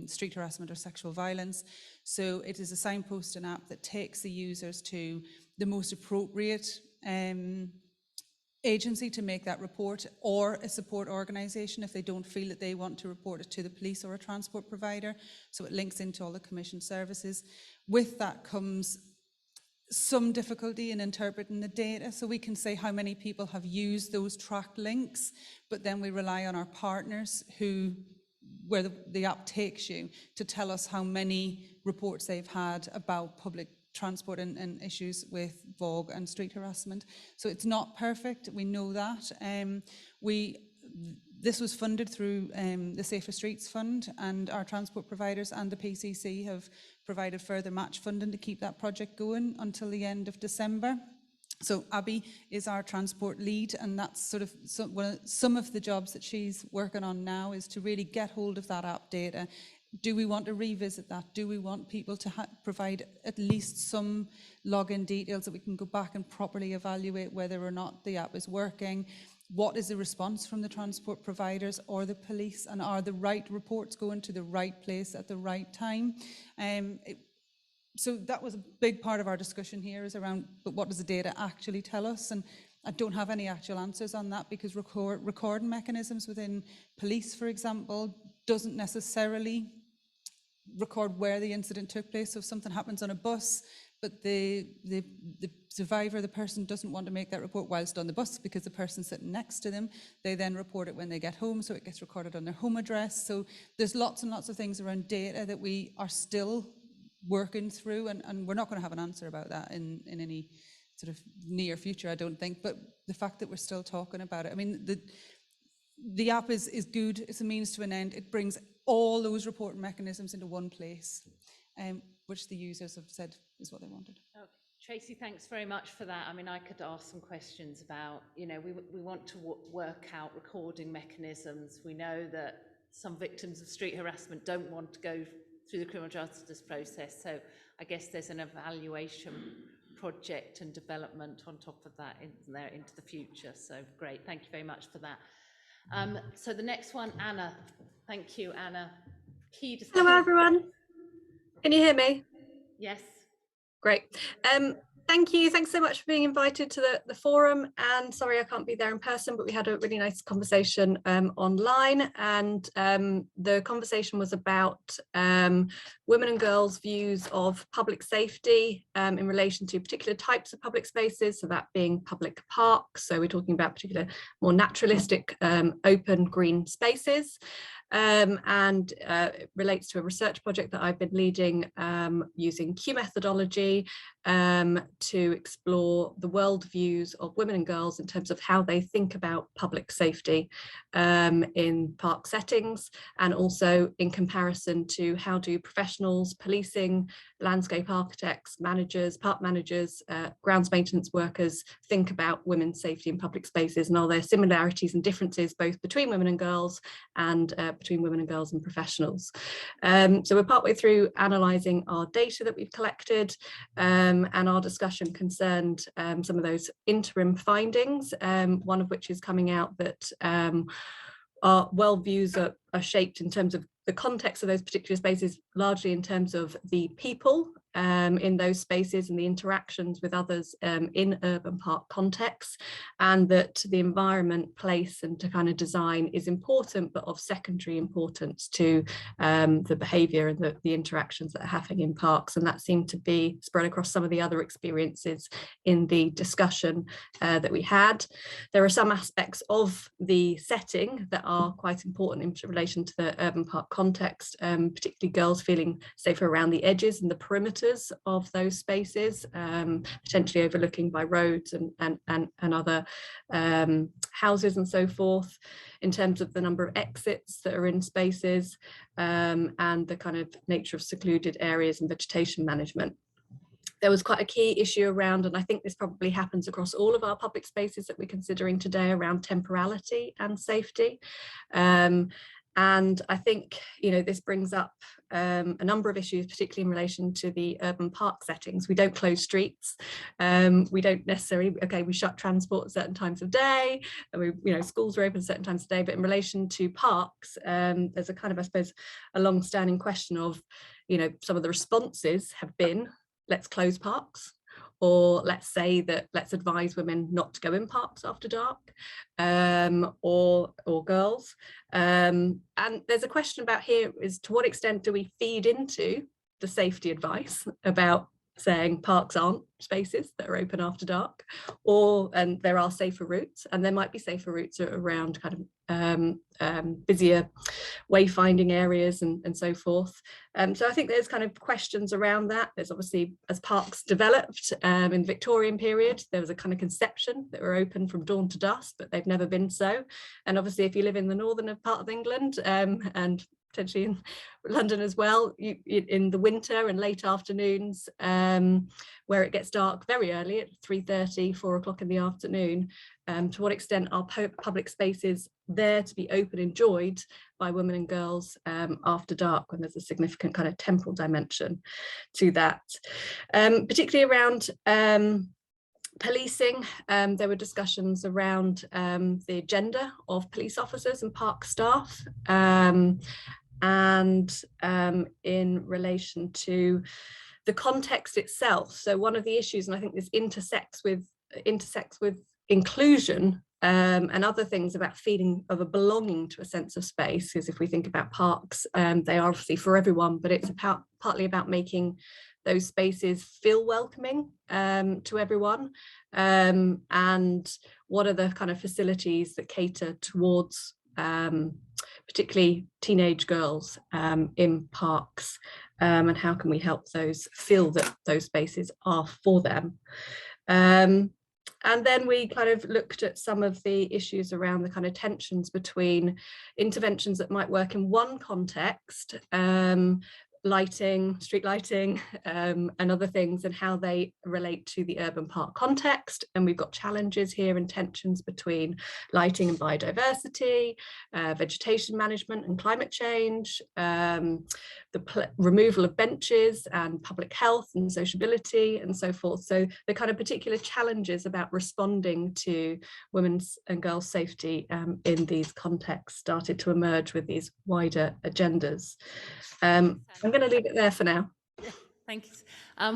street harassment or sexual violence. So it is a signposting app that takes the users to the most appropriate agency to make that report, or a support organisation if they don't feel that they want to report it to the police or a transport provider. So it links into all the commission services. With that comes some difficulty in interpreting the data. So we can say how many people have used those tracked links, but then we rely on our partners where the app takes you to tell us how many reports they've had about public transport and issues with VAWG and street harassment. So it's not perfect, we know that. This was funded through the Safer Streets Fund, and our transport providers and the PCC have provided further match funding to keep that project going until the end of December. So Abby is our transport lead, and that's sort of some of the jobs that she's working on now, is to really get hold of that app data. Do we want to revisit that? Do we want people to provide at least some login details that we can go back and properly evaluate whether or not the app is working? What is the response from the transport providers or the police? And are the right reports going to the right place at the right time? So that was a big part of our discussion here, is around, but what does the data actually tell us? And I don't have any actual answers on that, because recording mechanisms within police, for example, doesn't necessarily record where the incident took place. So if something happens on a bus, but the survivor, the person, doesn't want to make that report whilst on the bus because the person's sitting next to them, they then report it when they get home, so it gets recorded on their home address. So there's lots and lots of things around data that we are still working through, and we're not going to have an answer about that in any sort of near future, I don't think. But the fact that we're still talking about it, I mean, the app is good. It's a means to an end. It brings all those reporting mechanisms into one place, which the users have said is what they wanted. Okay. Tracy, thanks very much for that. I mean, I could ask some questions about, you know, we want to work out recording mechanisms. We know that some victims of street harassment don't want to go through the criminal justice process. So I guess there's an evaluation project and development on top of that into the future. So great, thank you very much for that. So the next one, Anna. Thank you, Anna. Key discussion. Hello, everyone. Can you hear me? Yes. Great. Thank you. Thanks so much for being invited to the forum. And sorry I can't be there in person, but we had a really nice conversation online. And the conversation was about women and girls' views of public safety in relation to particular types of public spaces, so that being public parks. So we're talking about particular more naturalistic open green spaces. And it relates to a research project that I've been leading using Q methodology to explore the worldviews of women and girls in terms of how they think about public safety in park settings, and also in comparison to how do professionals, policing, landscape architects, managers, park managers, grounds maintenance workers think about women's safety in public spaces, and are there similarities and differences both between women and girls and between women and girls and professionals. So we're partway through analysing our data that we've collected, and our discussion concerned some of those interim findings, one of which is coming out that our worldviews are shaped in terms of the context of those particular spaces, largely in terms of the people in those spaces and the interactions with others in urban park contexts, and that the environment, place and to kind of design is important, but of secondary importance to the behaviour and the interactions that are happening in parks. And that seemed to be spread across some of the other experiences in the discussion that we had. There are some aspects of the setting that are quite important in relation to the urban park context, particularly girls feeling safer around the edges and the perimeters of those spaces, potentially overlooking by roads and other houses and so forth, in terms of the number of exits that are in spaces, and the kind of nature of secluded areas and vegetation management. There was quite a key issue around, and I think this probably happens across all of our public spaces that we're considering today, around temporality and safety. And I think, this brings up a number of issues, particularly in relation to the urban park settings. We don't close streets. We don't necessarily, we shut transport at certain times of day. And schools are open at certain times of day. But in relation to parks, there's a kind of, I suppose, a long-standing question of, some of the responses have been, let's close parks. Or let's advise women not to go in parks after dark, or girls. And there's a question about here is, to what extent do we feed into the safety advice about saying parks aren't spaces that are open after dark, and there are safer routes, and there might be safer routes around kind of busier wayfinding areas and so forth. So I think there's kind of questions around that. There's obviously, as parks developed in Victorian period, there was a kind of conception that were open from dawn to dusk, but they've never been so. And obviously, if you live in the northern part of England, and potentially in London as well, in the winter and late afternoons, where it gets dark very early at 3:30, 4 o'clock in the afternoon, to what extent are public spaces there to be open, enjoyed by women and girls after dark, when there's a significant kind of temporal dimension to that, particularly around policing. There were discussions around the gender of police officers and park staff, and in relation to the context itself. So one of the issues, and I think this intersects with inclusion and other things about feeling of a belonging to a sense of space, is if we think about parks, they are obviously for everyone, but it's partly about making those spaces feel welcoming to everyone, and what are the kind of facilities that cater towards particularly teenage girls in parks, and how can we help those feel that those spaces are for them. And then we kind of looked at some of the issues around the kind of tensions between interventions that might work in one context, lighting, street lighting, and other things, and how they relate to the urban park context. And we've got challenges here and tensions between lighting and biodiversity, vegetation management and climate change, the removal of benches and public health and sociability and so forth. So the kind of particular challenges about responding to women's and girls' safety in these contexts started to emerge with these wider agendas. I'm going to leave it there for now. Yeah, thank you.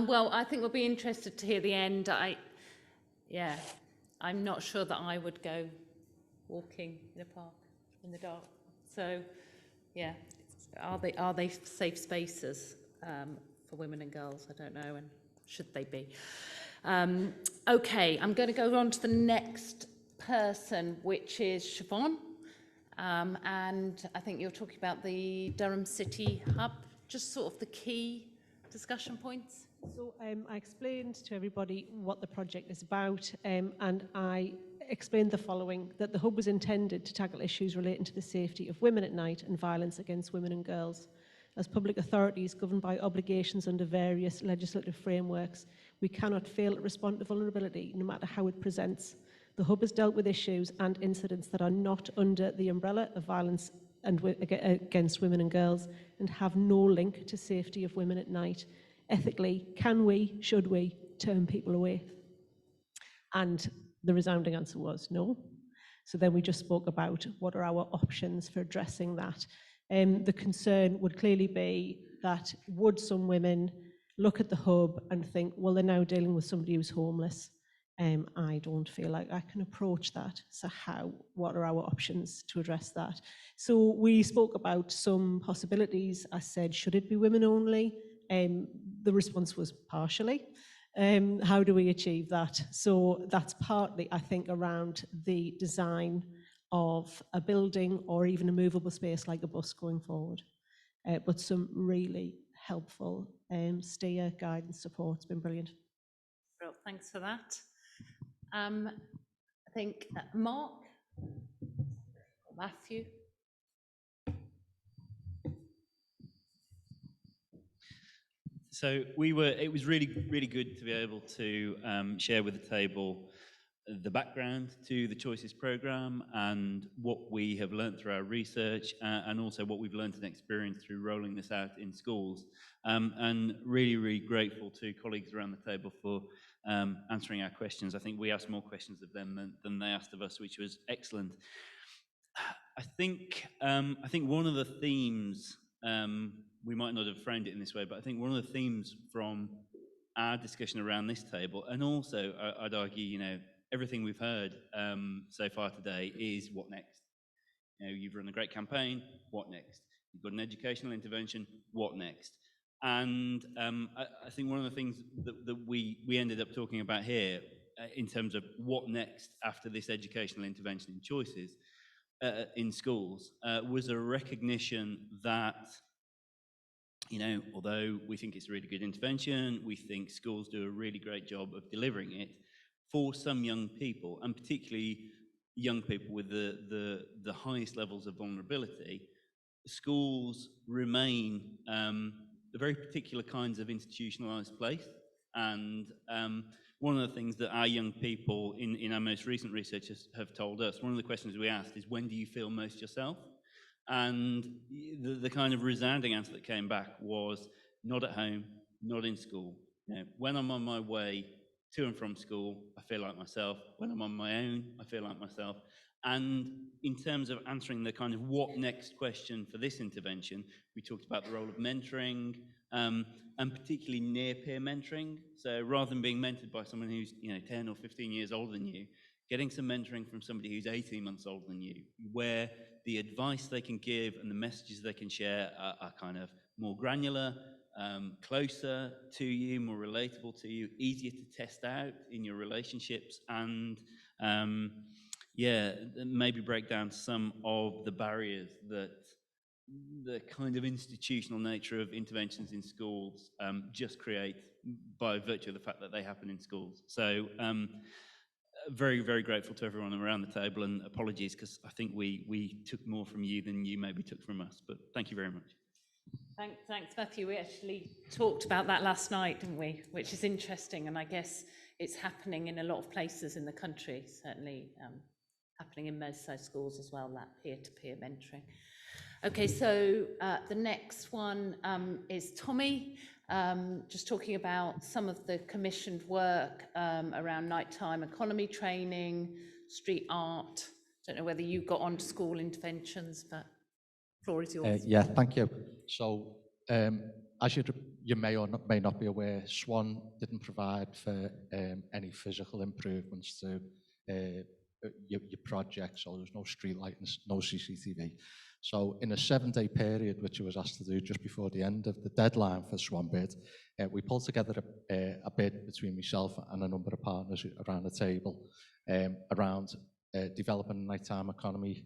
Well, I think we'll be interested to hear the end. I'm not sure that I would go walking in a park in the dark. So, yeah, are they safe spaces for women and girls? I don't know, and should they be? Okay, I'm going to go on to the next person, which is Siobhan. And I think you're talking about the Durham City Hub, just sort of the key discussion points. So I explained to everybody what the project is about, and I explained the following: that the hub was intended to tackle issues relating to the safety of women at night and violence against women and girls. As public authorities governed by obligations under various legislative frameworks, we cannot fail to respond to vulnerability, no matter how it presents. The hub has dealt with issues and incidents that are not under the umbrella of violence against women and girls, and have no link to safety of women at night. Ethically, should we turn people away? And the resounding answer was no. So then we just spoke about what are our options for addressing that. The concern would clearly be that would some women look at the hub and think, well, they're now dealing with somebody who's homeless. I don't feel like I can approach that. So what are our options to address that? So we spoke about some possibilities. I said, should it be women only? The response was partially. How do we achieve that? So that's partly, I think, around the design of a building or even a movable space like a bus going forward. But some really helpful steer, guidance, support. It's been brilliant. Well, thanks for that. I think Mark, Matthew. So it was really, really good to be able to share with the table the background to the Choices programme and what we have learned through our research, and also what we've learned and experienced through rolling this out in schools. And really grateful to colleagues around the table for answering our questions. I think we asked more questions of them than they asked of us, which was excellent. I think one of the themes, we might not have framed it in this way, but I think one of the themes from our discussion around this table, and also I'd argue, you know, everything we've heard so far today is what next? You know, you've run a great campaign, what next? You've got an educational intervention, what next? And I think one of the things that we ended up talking about here in terms of what next after this educational intervention in Choices in schools was a recognition that, you know, although we think it's a really good intervention, we think schools do a really great job of delivering it, for some young people, and particularly young people with the highest levels of vulnerability, schools remain a very particular kinds of institutionalized place. And one of the things that our young people in our most recent research have told us, one of the questions we asked is, when do you feel most yourself? And the kind of resounding answer that came back was, not at home, not in school. You know, when I'm on my way to and from school, I feel like myself. When I'm on my own, I feel like myself. And in terms of answering the kind of what next question for this intervention, we talked about the role of mentoring, and particularly near-peer mentoring. So rather than being mentored by someone who's, you know, 10 or 15 years older than you, getting some mentoring from somebody who's 18 months older than you, where the advice they can give and the messages they can share are kind of more granular, closer to you, more relatable to you, easier to test out in your relationships, and yeah, maybe break down some of the barriers that the kind of institutional nature of interventions in schools just create by virtue of the fact that they happen in schools. So very grateful to everyone around the table, and apologies because I think we took more from you than you maybe took from us, but thank you very much. Thanks, Matthew. We actually talked about that last night, didn't we? Which is interesting, and I guess it's happening in a lot of places in the country, certainly happening in Merseyside schools as well, that peer-to-peer mentoring. Okay, so the next one is Tommy, just talking about some of the commissioned work around nighttime economy training, street art. Don't know whether you got onto school interventions, but the floor is yours. Yeah, thank you. So, as you may or may not be aware, Swan didn't provide for any physical improvements to your project, so there's no street lighting, no CCTV. So in a 7-day period, which I was asked to do just before the end of the deadline for Swan bid, we pulled together a bid between myself and a number of partners around the table around developing a nighttime economy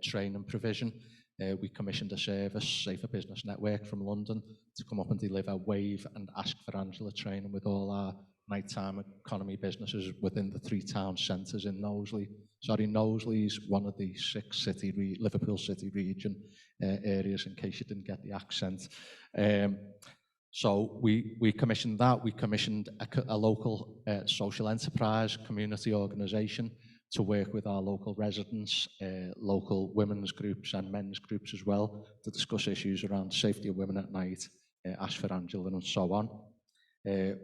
training provision. We commissioned a service, Safer Business Network from London, to come up and deliver WAVE and Ask for Angela training with all our nighttime economy businesses within the 3 town centres in Knowsley. Sorry, Knowsley's one of the 6 Liverpool City region areas, in case you didn't get the accent. So we commissioned that. We commissioned a local social enterprise community organisation to work with our local residents, local women's groups and men's groups as well, to discuss issues around safety of women at night, Ask for Angela and so on.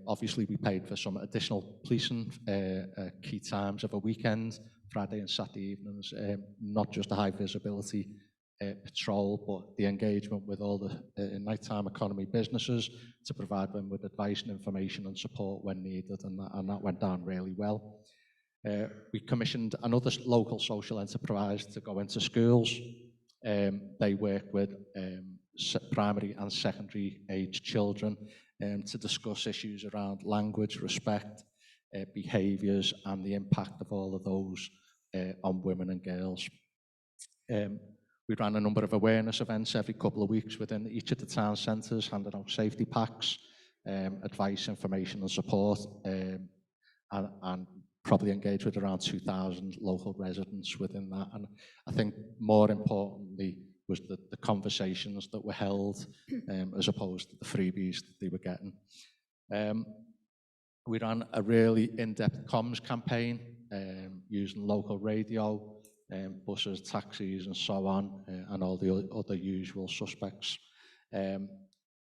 Obviously, we paid for some additional policing key times of a weekend, Friday and Saturday evenings, not just a high visibility patrol, but the engagement with all the nighttime economy businesses to provide them with advice and information and support when needed, and that went down really well. We commissioned another local social enterprise to go into schools. They work with primary and secondary age children to discuss issues around language, respect, behaviours, and the impact of all of those on women and girls. We ran a number of awareness events every couple of weeks within each of the town centres, handing out safety packs, advice, information and support, and probably engaged with around 2,000 local residents within that. And I think more importantly was the conversations that were held as opposed to the freebies that they were getting. We ran a really in-depth comms campaign using local radio, buses, taxis and so on, and all the other usual suspects.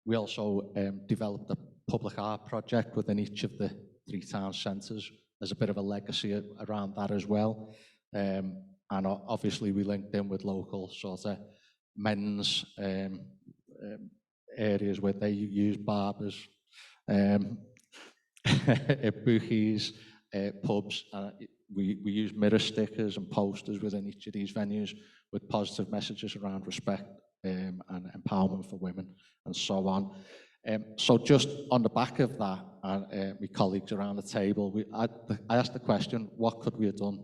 We also developed a public art project within each of the 3 town centres. There's a bit of a legacy around that as well. And obviously we linked in with local sort of men's areas where they use barbers, bookies, pubs. We use mirror stickers and posters within each of these venues with positive messages around respect and empowerment for women and so on. So just on the back of that, and my colleagues around the table, I asked the question, what could we have done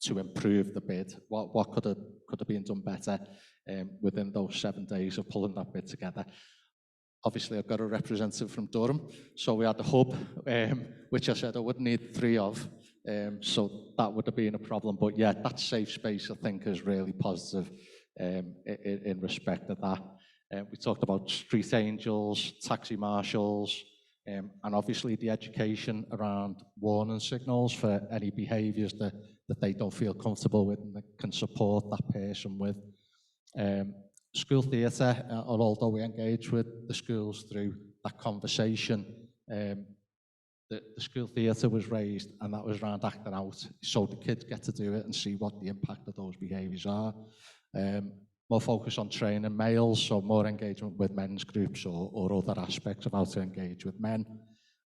to improve the bid? What could have been done better within those 7 days of pulling that bid together? Obviously, I've got a representative from Durham, so we had the hub, which I said I would need 3 of, so that would have been a problem. But yeah, that safe space, I think, is really positive in respect of that. We talked about street angels, taxi marshals, and obviously the education around warning signals for any behaviours that they don't feel comfortable with and that can support that person with. School theatre, and although we engage with the schools through that conversation, the school theatre was raised, and that was around acting out, so the kids get to do it and see what the impact of those behaviours are. More focus on training males, so more engagement with men's groups or other aspects of how to engage with men.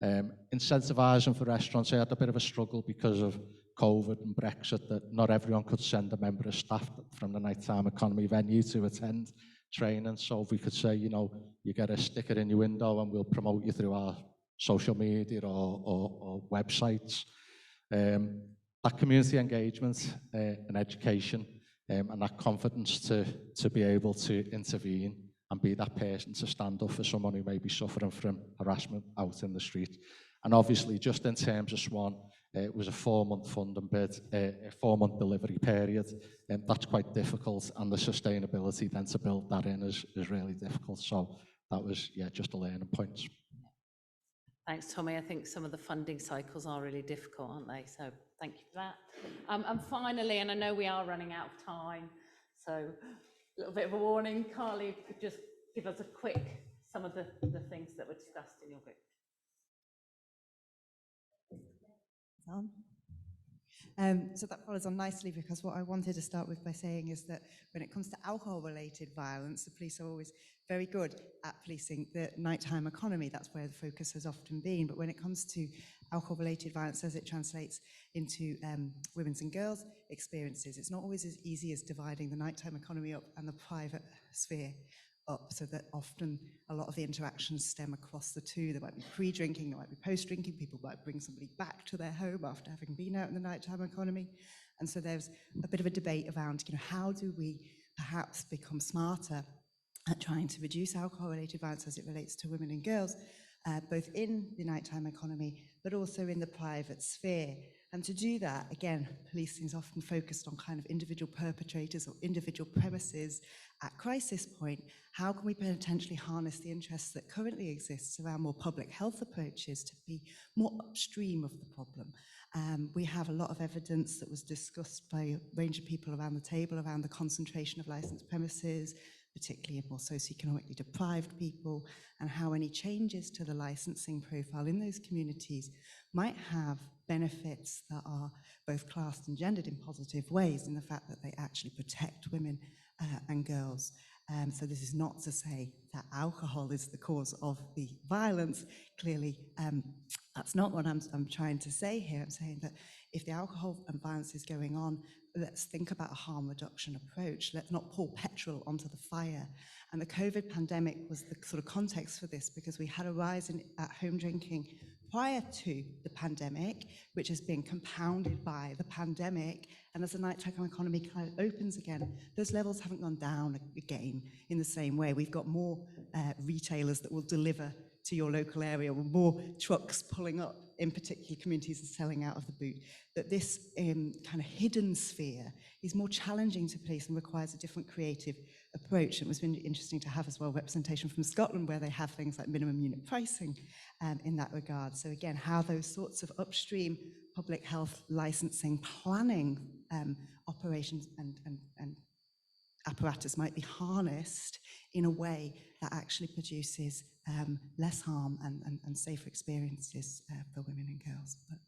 Incentivising for restaurants, I had a bit of a struggle because of COVID and Brexit, that not everyone could send a member of staff from the nighttime economy venue to attend training. So if we could say, you know, you get a sticker in your window and we'll promote you through our social media or websites. That community engagement and education, and that confidence to be able to intervene and be that person to stand up for someone who may be suffering from harassment out in the street. And obviously, just in terms of Swan, it was a 4-month funding bid, a 4-month delivery period, and that's quite difficult, and the sustainability then to build that in is really difficult. So that was, yeah, just a learning point. Thanks, Tommy. I think some of the funding cycles are really difficult, aren't they? So thank you for that. And finally, and I know we are running out of time, so a little bit of a warning, Carly, could just give us a quick, some of the things that were discussed in your group. So that follows on nicely, because what I wanted to start with by saying is that when it comes to alcohol-related violence, the police are always very good at policing the nighttime economy. That's where the focus has often been. But when it comes to alcohol-related violence as it translates into women's and girls' experiences, it's not always as easy as dividing the nighttime economy up and the private sphere up, so that often a lot of the interactions stem across the two. There might be pre-drinking, there might be post-drinking, people might bring somebody back to their home after having been out in the nighttime economy. And so there's a bit of a debate around, you know, how do we perhaps become smarter at trying to reduce alcohol-related violence as it relates to women and girls, both in the nighttime economy, but also in the private sphere. And to do that, again, policing is often focused on kind of individual perpetrators or individual premises at crisis point. How can we potentially harness the interests that currently exist around more public health approaches to be more upstream of the problem? We have a lot of evidence that was discussed by a range of people around the table around the concentration of licensed premises, particularly in more socioeconomically deprived people, and how any changes to the licensing profile in those communities might have benefits that are both classed and gendered in positive ways, in the fact that they actually protect women and girls. So this is not to say that alcohol is the cause of the violence. Clearly, that's not what I'm trying to say here. I'm saying that if the alcohol and violence is going on, let's think about a harm reduction approach. Let's not pour petrol onto the fire. And the COVID pandemic was the sort of context for this, because we had a rise in at-home drinking prior to the pandemic, which has been compounded by the pandemic. And as the nighttime economy kind of opens again, those levels haven't gone down again in the same way. We've got more retailers that will deliver to your local area, with more trucks pulling up in particular communities and selling out of the boot. That this kind of hidden sphere is more challenging to police and requires a different creative approach. It was really interesting to have as well representation from Scotland, where they have things like minimum unit pricing in that regard. So again, how those sorts of upstream public health licensing planning operations and apparatus might be harnessed in a way that actually produces less harm and safer experiences for women and girls. But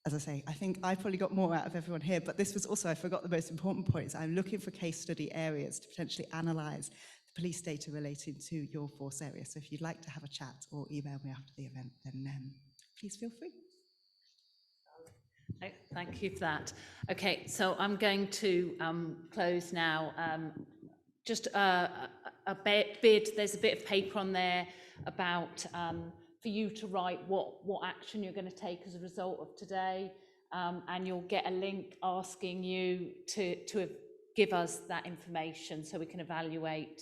as I say, I think I probably got more out of everyone here, but this was also, I forgot the most important point, is I'm looking for case study areas to potentially analyse the police data relating to your force area. So if you'd like to have a chat or email me after the event, then please feel free. Thank you for that. Okay, so I'm going to close now. Just a bit, there's a bit of paper on there about for you to write what action you're going to take as a result of today, and you'll get a link asking you to give us that information so we can evaluate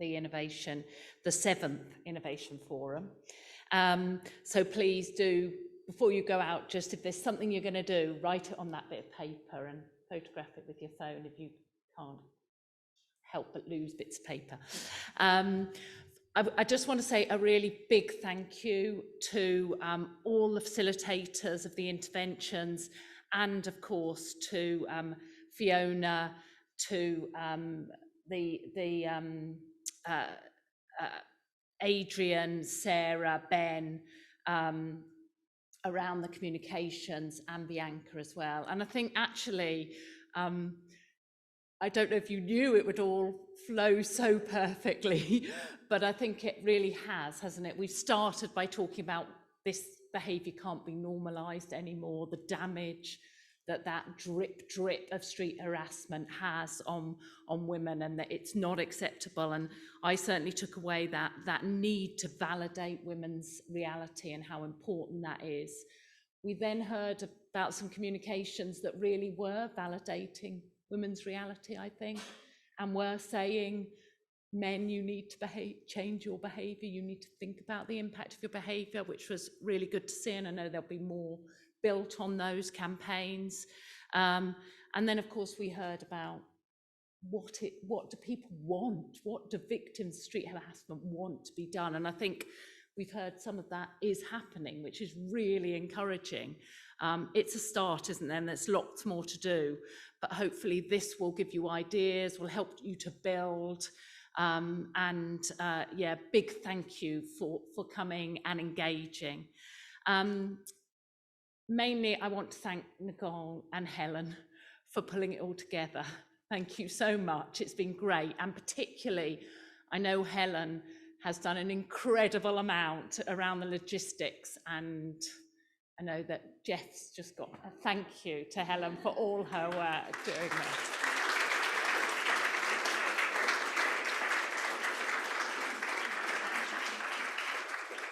the innovation, the 7th Innovation Forum. So please do, before you go out, just if there's something you're going to do, write it on that bit of paper and photograph it with your phone if you can't help but lose bits of paper. I just want to say a really big thank you to all the facilitators of the interventions, and of course to Fiona, to Adrian, Sarah, Ben, around the communications, and Bianca as well. And I think actually, I don't know if you knew it would all flow so perfectly, but I think it really has, hasn't it? We've started by talking about this behaviour can't be normalised anymore, the damage that drip of street harassment has on women, and that it's not acceptable. And I certainly took away that need to validate women's reality and how important that is. We then heard about some communications that really were validating women's reality, I think, and were saying, men, you need to change your behaviour, you need to think about the impact of your behaviour, which was really good to see, and I know there'll be more built on those campaigns. And then, of course, we heard about what do people want? What do victims of street harassment want to be done? And I think we've heard some of that is happening, which is really encouraging. It's a start, isn't there? And there's lots more to do, but hopefully this will give you ideas, will help you to build. Yeah, big thank you for coming and engaging. Mainly, I want to thank Nicole and Helen for pulling it all together. Thank you so much. It's been great. And particularly, I know Helen has done an incredible amount around the logistics, and I know that Jeff's just got a thank you to Helen for all her work doing this.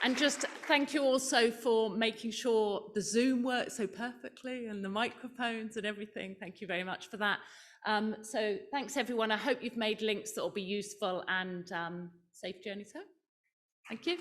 And just thank you also for making sure the Zoom works so perfectly and the microphones and everything. Thank you very much for that. So thanks everyone. I hope you've made links that will be useful, and safe journeys home. Thank you.